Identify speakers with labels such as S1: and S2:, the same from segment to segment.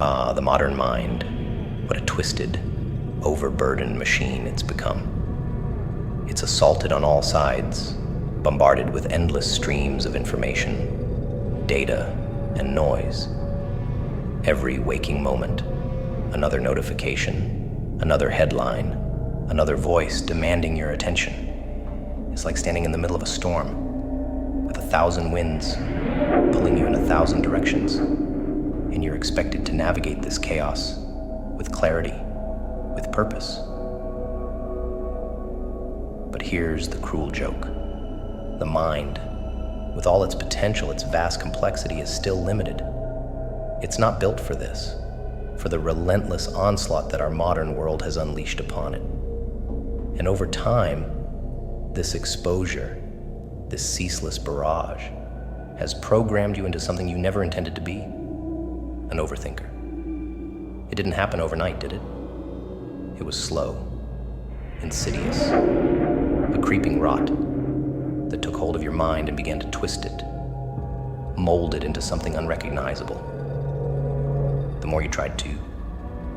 S1: Ah, the modern mind. What a twisted, overburdened machine it's become. It's assaulted on all sides, bombarded with endless streams of information, data, and noise. Every waking moment, another notification, another headline, another voice demanding your attention. It's like standing in the middle of a storm, with 1,000 winds pulling you in 1,000 directions, and you're expected to navigate this chaos with clarity, with purpose. But here's the cruel joke. The mind, with all its potential, its vast complexity, is still limited. It's not built for this, for the relentless onslaught that our modern world has unleashed upon it. And over time, this exposure, this ceaseless barrage, has programmed you into something you never intended to be, an overthinker. It didn't happen overnight, did it? It was slow, insidious, a creeping rot that took hold of your mind and began to twist it, mold it into something unrecognizable. The more you tried to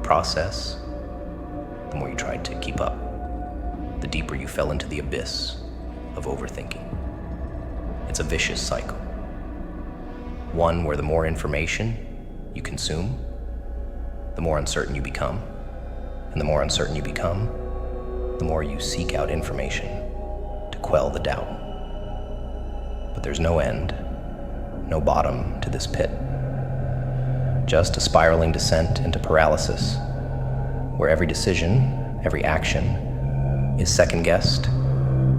S1: process, the more you tried to keep up, the deeper you fell into the abyss of overthinking. It's a vicious cycle. One where the more information you consume, the more uncertain you become. And the more uncertain you become, the more you seek out information to quell the doubt. But there's no end, no bottom to this pit. Just a spiraling descent into paralysis, where every decision, every action is second-guessed,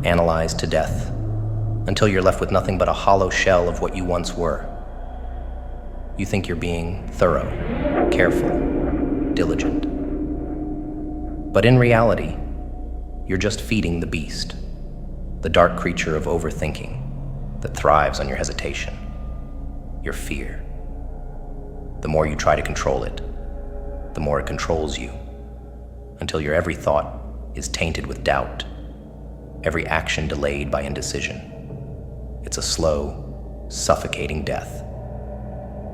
S1: analyzed to death, until you're left with nothing but a hollow shell of what you once were. You think you're being thorough, careful, diligent. But in reality, you're just feeding the beast, the dark creature of overthinking that thrives on your hesitation, your fear. The more you try to control it, the more it controls you, until your every thought is tainted with doubt, every action delayed by indecision. It's a slow, suffocating death,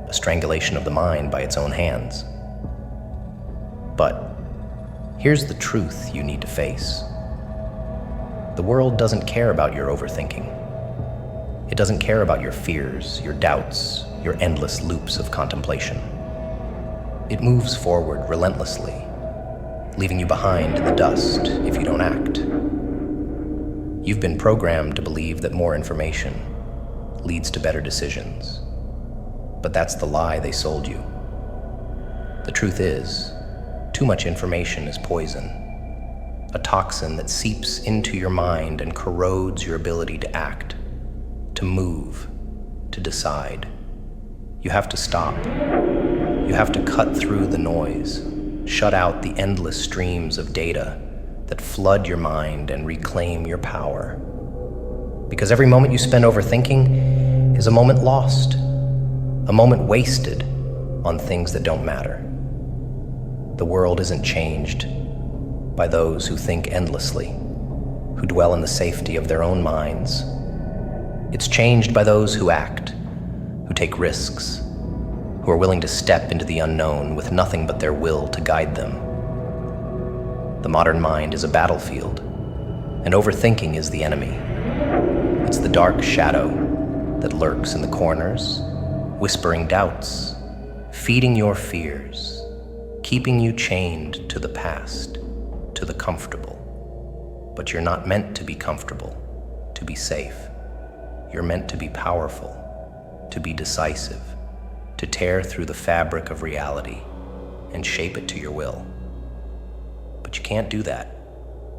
S1: a strangulation of the mind by its own hands. But here's the truth you need to face. The world doesn't care about your overthinking. It doesn't care about your fears, your doubts, your endless loops of contemplation. It moves forward relentlessly, leaving you behind in the dust if you don't act. You've been programmed to believe that more information leads to better decisions. But that's the lie they sold you. The truth is, too much information is poison, a toxin that seeps into your mind and corrodes your ability to act, to move, to decide. You have to stop. You have to cut through the noise, shut out the endless streams of data that flood your mind and reclaim your power. Because every moment you spend overthinking is a moment lost, a moment wasted on things that don't matter. The world isn't changed by those who think endlessly, who dwell in the safety of their own minds. It's changed by those who act, who take risks, who are willing to step into the unknown with nothing but their will to guide them. The modern mind is a battlefield, and overthinking is the enemy. It's the dark shadow that lurks in the corners, whispering doubts, feeding your fears, keeping you chained to the past, to the comfortable. But you're not meant to be comfortable, to be safe. You're meant to be powerful, to be decisive, to tear through the fabric of reality and shape it to your will. But you can't do that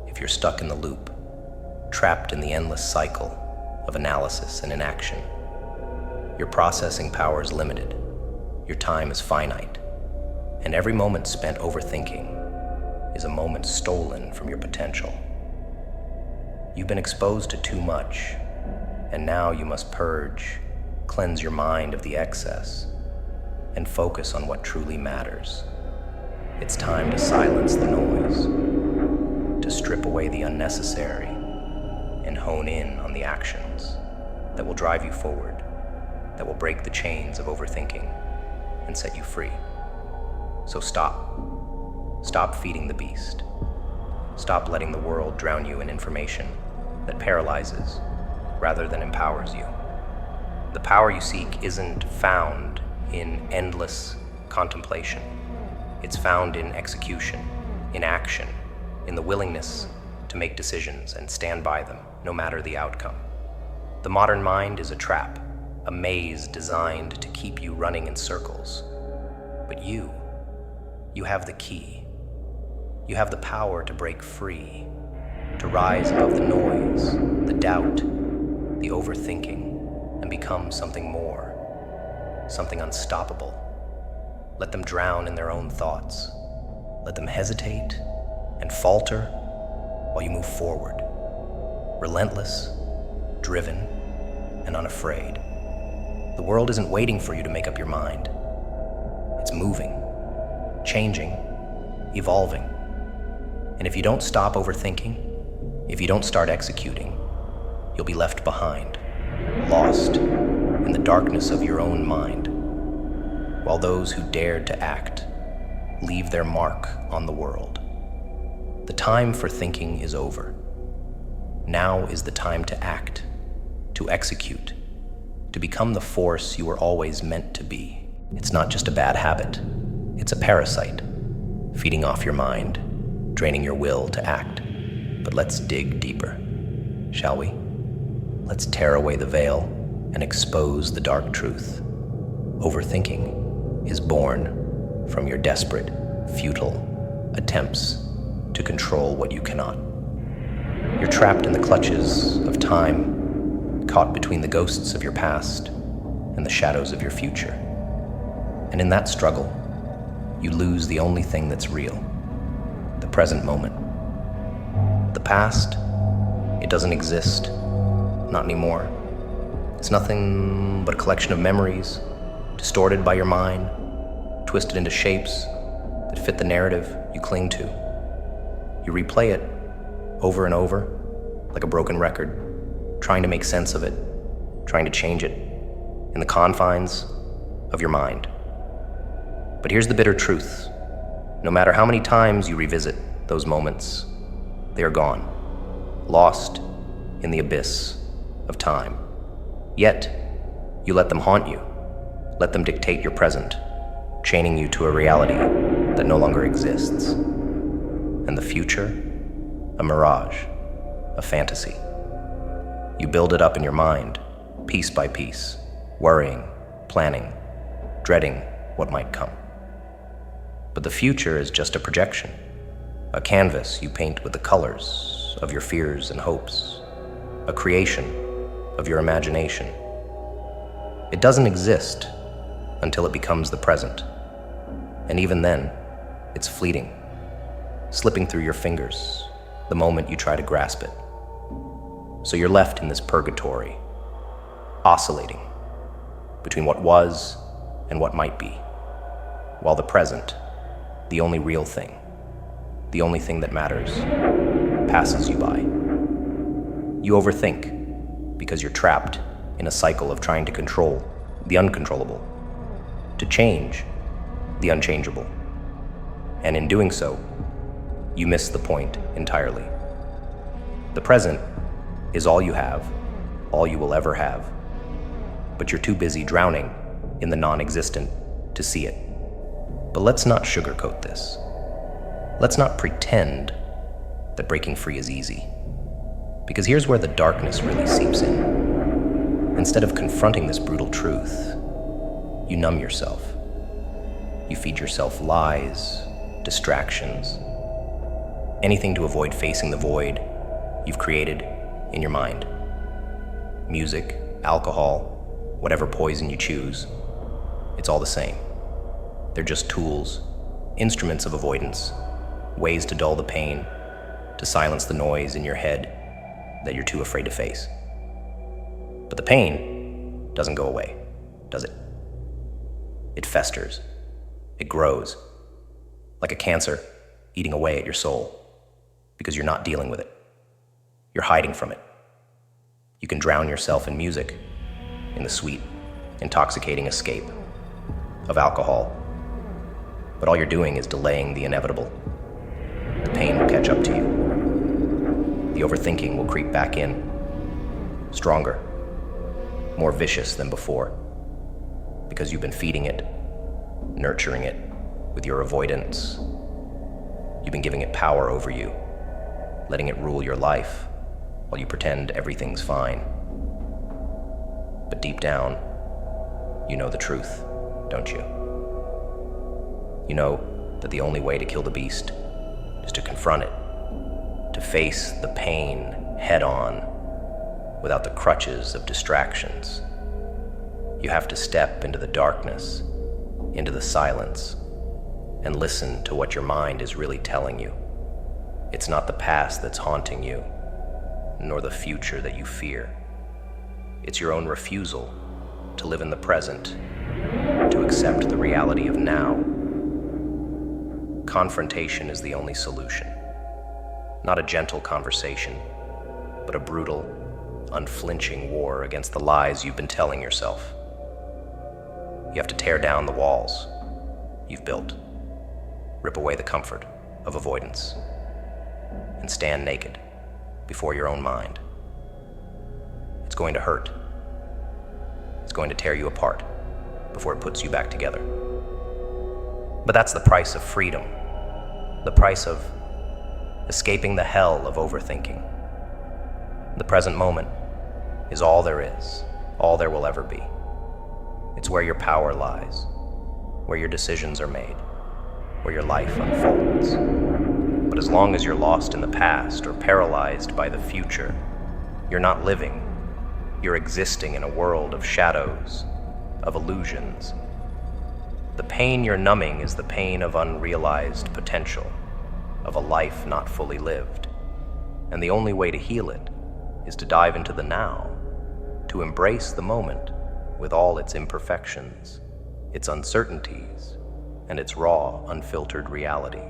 S1: if you're stuck in the loop, trapped in the endless cycle of analysis and inaction. Your processing power is limited, your time is finite, and every moment spent overthinking is a moment stolen from your potential. You've been exposed to too much, and now you must purge, cleanse your mind of the excess, and focus on what truly matters. It's time to silence the noise, to strip away the unnecessary, and hone in on the actions that will drive you forward, that will break the chains of overthinking and set you free. So stop. Stop feeding the beast. Stop letting the world drown you in information that paralyzes rather than empowers you. The power you seek isn't found in endless contemplation. It's found in execution, in action, in the willingness to make decisions and stand by them, no matter the outcome. The modern mind is a trap, a maze designed to keep you running in circles. But you have the key. You have the power to break free, to rise above the noise, the doubt, the overthinking, and become something more, something unstoppable. Let them drown in their own thoughts. Let them hesitate and falter while you move forward, relentless, driven, and unafraid. The world isn't waiting for you to make up your mind. It's moving, changing, evolving. And if you don't stop overthinking, if you don't start executing, you'll be left behind, lost in the darkness of your own mind, while those who dared to act leave their mark on the world. The time for thinking is over. Now is the time to act, to execute, to become the force you were always meant to be. It's not just a bad habit. It's a parasite, feeding off your mind, draining your will to act. But let's dig deeper, shall we? Let's tear away the veil and expose the dark truth. Overthinking is born from your desperate, futile attempts to control what you cannot. You're trapped in the clutches of time, caught between the ghosts of your past and the shadows of your future. And in that struggle, you lose the only thing that's real, the present moment. The past, it doesn't exist, not anymore. It's nothing but a collection of memories, distorted by your mind, twisted into shapes that fit the narrative you cling to. You replay it over and over, like a broken record, trying to make sense of it, trying to change it, in the confines of your mind. But here's the bitter truth. No matter how many times you revisit those moments, they are gone, lost in the abyss of time. Yet, you let them haunt you, let them dictate your present, chaining you to a reality that no longer exists. And the future, a mirage, a fantasy. You build it up in your mind, piece by piece, worrying, planning, dreading what might come. But the future is just a projection, a canvas you paint with the colors of your fears and hopes, a creation of your imagination. It doesn't exist until it becomes the present. And even then, it's fleeting, slipping through your fingers the moment you try to grasp it. So you're left in this purgatory, oscillating between what was and what might be, while the present, the only real thing, the only thing that matters, passes you by. You overthink because you're trapped in a cycle of trying to control the uncontrollable, to change the unchangeable. And in doing so, you miss the point entirely. The present is all you have, all you will ever have. But you're too busy drowning in the non-existent to see it. But let's not sugarcoat this. Let's not pretend that breaking free is easy. Because here's where the darkness really seeps in. Instead of confronting this brutal truth, you numb yourself. You feed yourself lies, distractions, anything to avoid facing the void you've created in your mind. Music, alcohol, whatever poison you choose, it's all the same. They're just tools, instruments of avoidance, ways to dull the pain, to silence the noise in your head that you're too afraid to face. But the pain doesn't go away, does it? It festers. It grows, like a cancer eating away at your soul, because you're not dealing with it. You're hiding from it. You can drown yourself in music, in the sweet, intoxicating escape of alcohol, But all you're doing is delaying the inevitable. The pain will catch up to you. The overthinking will creep back in, stronger, more vicious than before, because you've been feeding it, nurturing it with your avoidance. You've been giving it power over you, letting it rule your life while you pretend everything's fine. But deep down, you know the truth, don't you? You know that the only way to kill the beast is to confront it, to face the pain head on without the crutches of distractions. You have to step into the darkness, into the silence, and listen to what your mind is really telling you. It's not the past that's haunting you, nor the future that you fear. It's your own refusal to live in the present, to accept the reality of now. Confrontation is the only solution. Not a gentle conversation, but a brutal, unflinching war against the lies you've been telling yourself. You have to tear down the walls you've built, rip away the comfort of avoidance, and stand naked before your own mind. It's going to hurt. It's going to tear you apart before it puts you back together. But that's the price of freedom, the price of escaping the hell of overthinking. The present moment is all there is, all there will ever be. It's where your power lies, where your decisions are made, where your life unfolds. But as long as you're lost in the past or paralyzed by the future, you're not living. You're existing in a world of shadows, of illusions. The pain you're numbing is the pain of unrealized potential, of a life not fully lived. And the only way to heal it is to dive into the now, to embrace the moment with all its imperfections, its uncertainties, and its raw, unfiltered reality.